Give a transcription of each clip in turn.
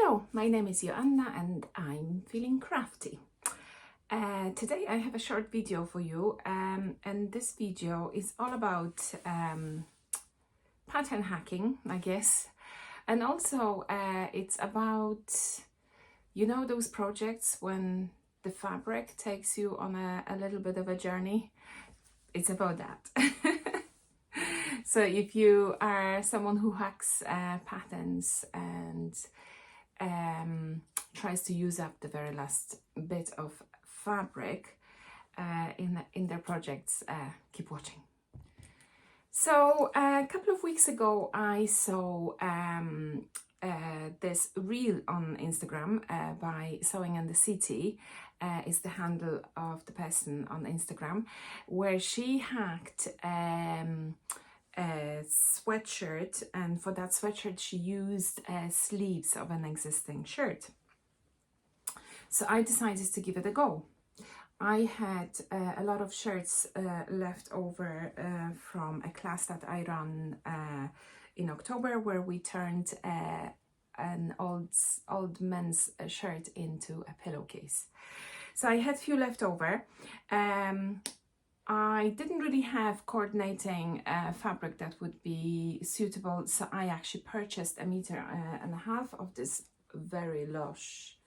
Hello, my name is Joanna and I'm feeling crafty. Today I have a short video for you and this video is all about pattern hacking, I guess, and also it's about, you know, those projects when the fabric takes you on a little bit of a journey. It's about that. So if you are someone who hacks patterns and tries to use up the very last bit of fabric in their projects, keep watching. So a couple of weeks ago I saw this reel on Instagram by Sewing in the City, is the handle of the person on Instagram, where she hacked a sweatshirt, and for that sweatshirt she used sleeves of an existing shirt. So I decided to give it a go. I had a lot of shirts left over from a class that I run in October, where we turned an old men's shirt into a pillowcase. So I had few left over. I didn't really have coordinating fabric that would be suitable, so I actually purchased 1.5 meters of this very lush,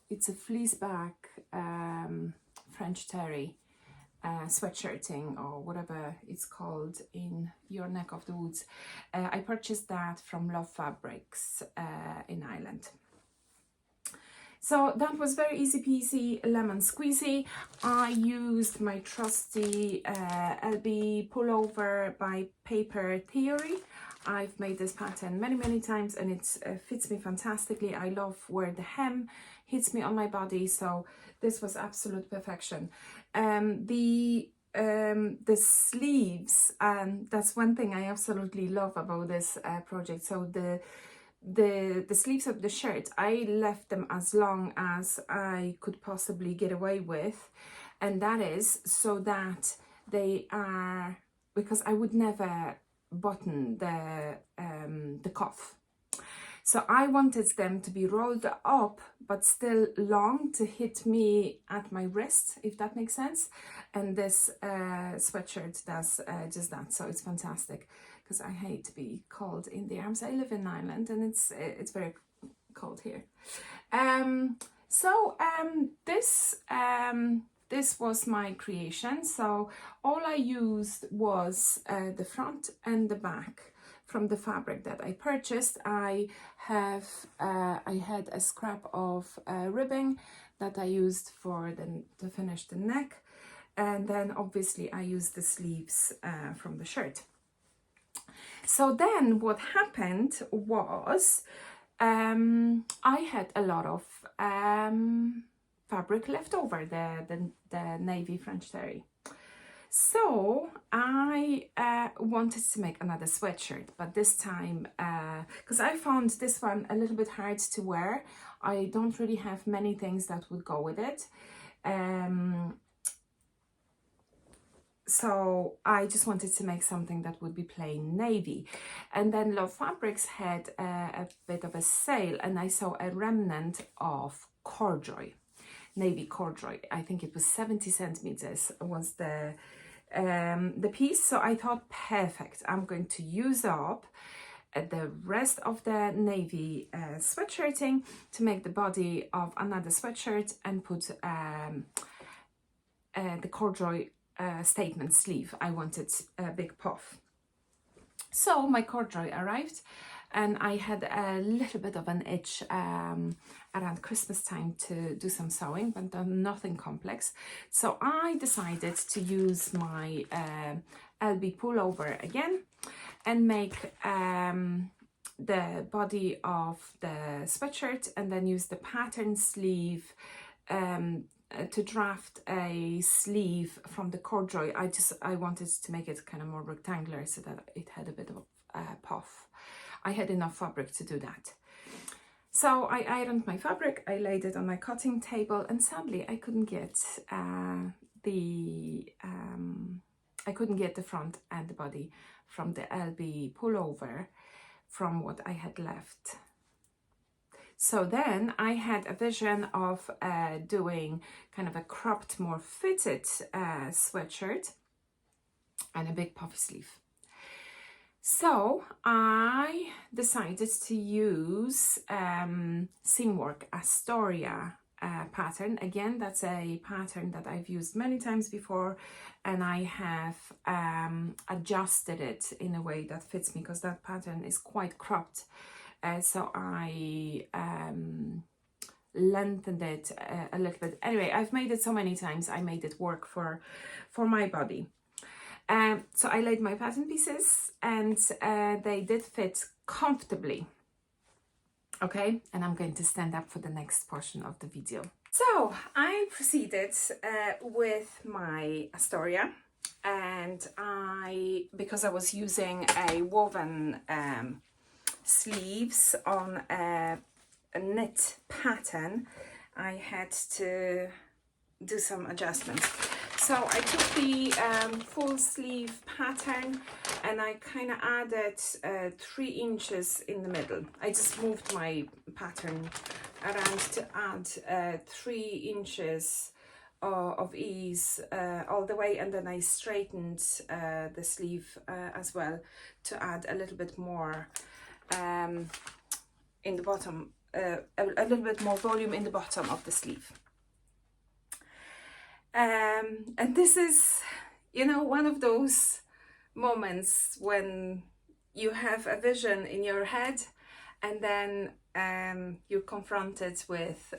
it's a fleece back French terry sweatshirting, or whatever it's called in your neck of the woods. I purchased that from Love Fabrics in Ireland. So that was very easy peasy, lemon squeezy. I used my trusty LB Pullover by Paper Theory. I've made this pattern many times and it fits me fantastically. I love where the hem hits me on my body, so this was absolute perfection. The sleeves, that's one thing I absolutely love about this project. So the sleeves of the shirt, I left them as long as I could possibly get away with, and that is so that they are, because I would never button the cuff. So I wanted them to be rolled up but still long to hit me at my wrist, if that makes sense. And this sweatshirt does just that, so it's fantastic, because I hate to be cold in the arms. I live in Ireland and it's very cold here. This was my creation. So all I used was the front and the back from the fabric that I purchased. I had a scrap of ribbing that I used to finish the neck, and then obviously I used the sleeves from the shirt. So then what happened was I had a lot of fabric left over, the navy French terry. So I wanted to make another sweatshirt, but this time, because I found this one a little bit hard to wear. I don't really have many things that would go with it. So I just wanted to make something that would be plain navy. And then Love Fabrics had a bit of a sale, and I saw a remnant of corduroy, navy corduroy. I think it was 70 centimeters was the piece. So I thought, perfect, I'm going to use up the rest of the navy sweatshirting to make the body of another sweatshirt and put the corduroy statement sleeve. I wanted a big puff. So my corduroy arrived, and I had a little bit of an itch around Christmas time to do some sewing, but nothing complex. So I decided to use my LB Pullover again and make the body of the sweatshirt, and then use the pattern sleeve to draft a sleeve from the corduroy. I wanted to make it kind of more rectangular so that it had a bit of a puff. I had enough fabric to do that. So I ironed my fabric, I laid it on my cutting table, and sadly I couldn't get the front and the body from the LB Pullover from what I had left. So then I had a vision of doing kind of a cropped, more fitted sweatshirt and a big puffy sleeve. So I decided to use Seamwork Astoria pattern. Again, that's a pattern that I've used many times before, and I have adjusted it in a way that fits me, because that pattern is quite cropped. So I lengthened it a little bit. Anyway, I've made it so many times, I made it work for my body. So I laid my pattern pieces, and they did fit comfortably. Okay, and I'm going to stand up for the next portion of the video. So I proceeded with my Astoria, and because I was using a woven sleeves on a knit pattern, I had to do some adjustments. So I took the full sleeve pattern, and I kind of added 3 inches in the middle. I just moved my pattern around to add 3 inches of ease all the way, and then I straightened the sleeve as well to add a little bit more in the bottom, a little bit more volume in the bottom of the sleeve. And this is, you know, one of those moments when you have a vision in your head, and then you're confronted with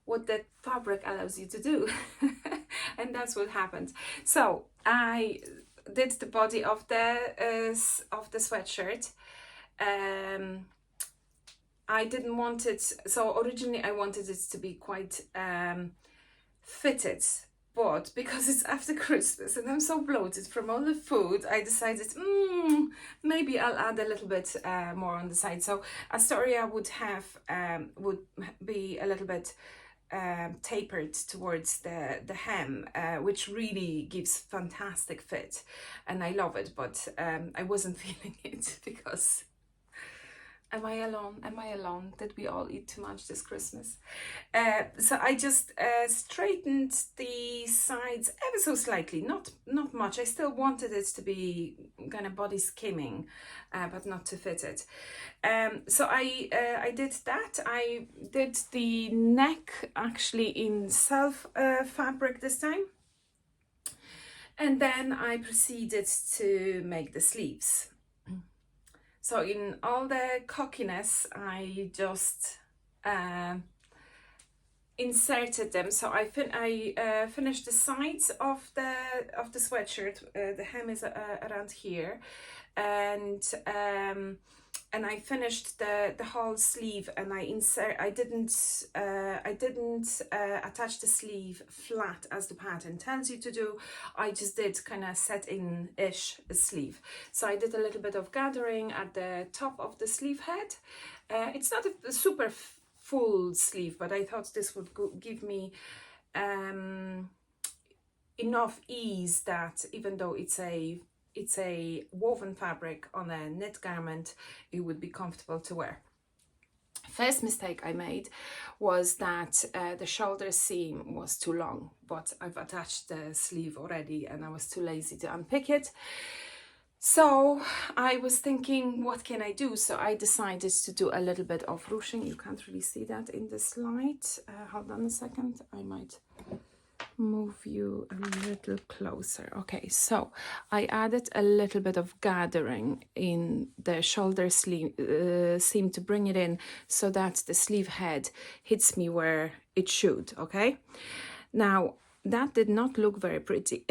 what that fabric allows you to do. And that's what happened. So I did the body of the sweatshirt. I didn't want it, so originally I wanted it to be quite fitted, but because it's after Christmas and I'm so bloated from all the food, I decided maybe I'll add a little bit more on the side. So Astoria would be a little bit tapered towards the hem, which really gives fantastic fit, and I love it, but I wasn't feeling it because am I alone? Am I alone? Did we all eat too much this Christmas? So I just straightened the sides ever so slightly, not much. I still wanted it to be kind of body skimming, but not to fit it. So I did that. I did the neck actually in self fabric this time. And then I proceeded to make the sleeves. So in all the cockiness, I just inserted them. So I finished the sides of the sweatshirt. The hem is around here, and I finished the whole sleeve. And I didn't attach the sleeve flat as the pattern tells you to do. I just did kind of set in-ish sleeve. So I did a little bit of gathering at the top of the sleeve head. It's not a super full sleeve, but I thought this would give me enough ease that even though it's a woven fabric on a knit garment, it would be comfortable to wear. First mistake I made was that the shoulder seam was too long, but I've attached the sleeve already and I was too lazy to unpick it. So I was thinking, what can I do? So I decided to do a little bit of ruching. You can't really see that in the slide. Hold on a second, I might move you a little closer. Okay, so I added a little bit of gathering in the shoulder sleeve seam to bring it in so that the sleeve head hits me where it should. Okay, now that did not look very pretty.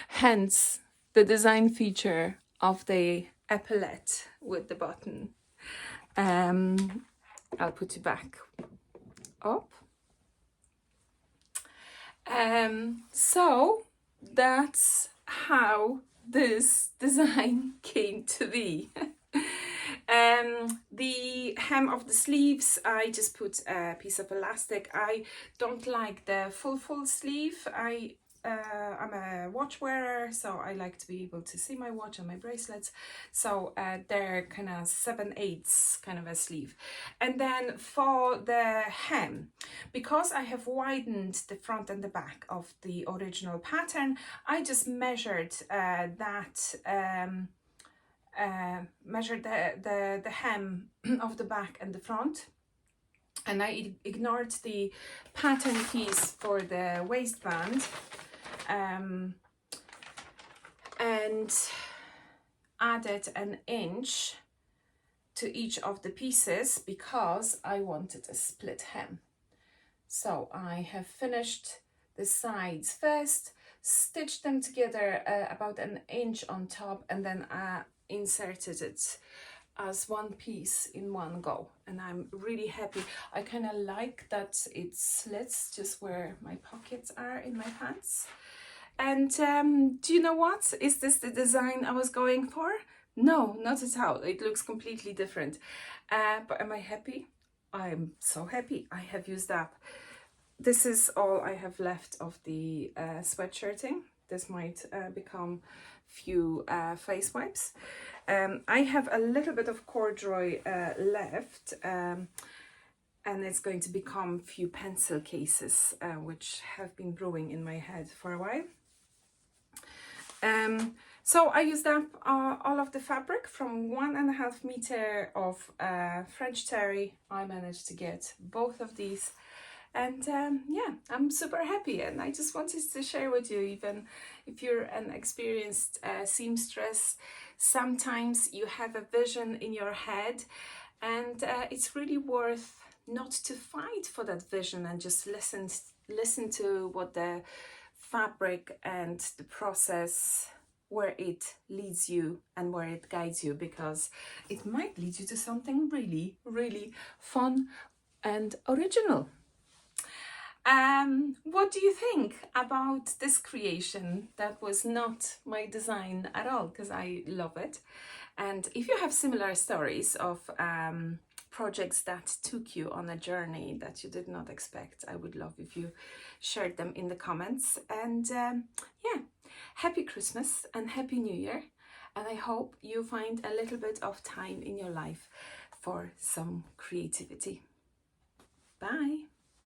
Hence the design feature of the epaulette with the button. I'll put you back up. So that's how this design came to be. The hem of the sleeves, I just put a piece of elastic. I don't like the full sleeve. I I'm a watch wearer, so I like to be able to see my watch and my bracelets. So they're kind of 7/8 kind of a sleeve. And then for the hem, because I have widened the front and the back of the original pattern, I just measured measured the hem of the back and the front, and I ignored the pattern piece for the waistband, and added an inch to each of the pieces because I wanted a split hem. So I have finished the sides first, stitched them together about an inch on top, and then inserted it as one piece in one go, and I'm really happy. I kind of like that it slits just where my pockets are in my pants. And do you know what? Is this the design I was going for? No, not at all. It looks completely different. But am I happy? I'm so happy. I have used up. This is all I have left of the sweatshirting. This might become few face wipes. I have a little bit of corduroy left, and it's going to become few pencil cases, which have been brewing in my head for a while. So I used up all of the fabric from 1.5 meters of French terry. I managed to get both of these. And yeah, I'm super happy, and I just wanted to share with you, even if you're an experienced seamstress, sometimes you have a vision in your head, and it's really worth not to fight for that vision and just listen to what the fabric and the process, where it leads you and where it guides you, because it might lead you to something really, really fun and original. What do you think about this creation? That was not my design at all, because I love it. And if you have similar stories of projects that took you on a journey that you did not expect, I would love if you shared them in the comments. And yeah, happy Christmas and happy New Year. And I hope you find a little bit of time in your life for some creativity. Bye.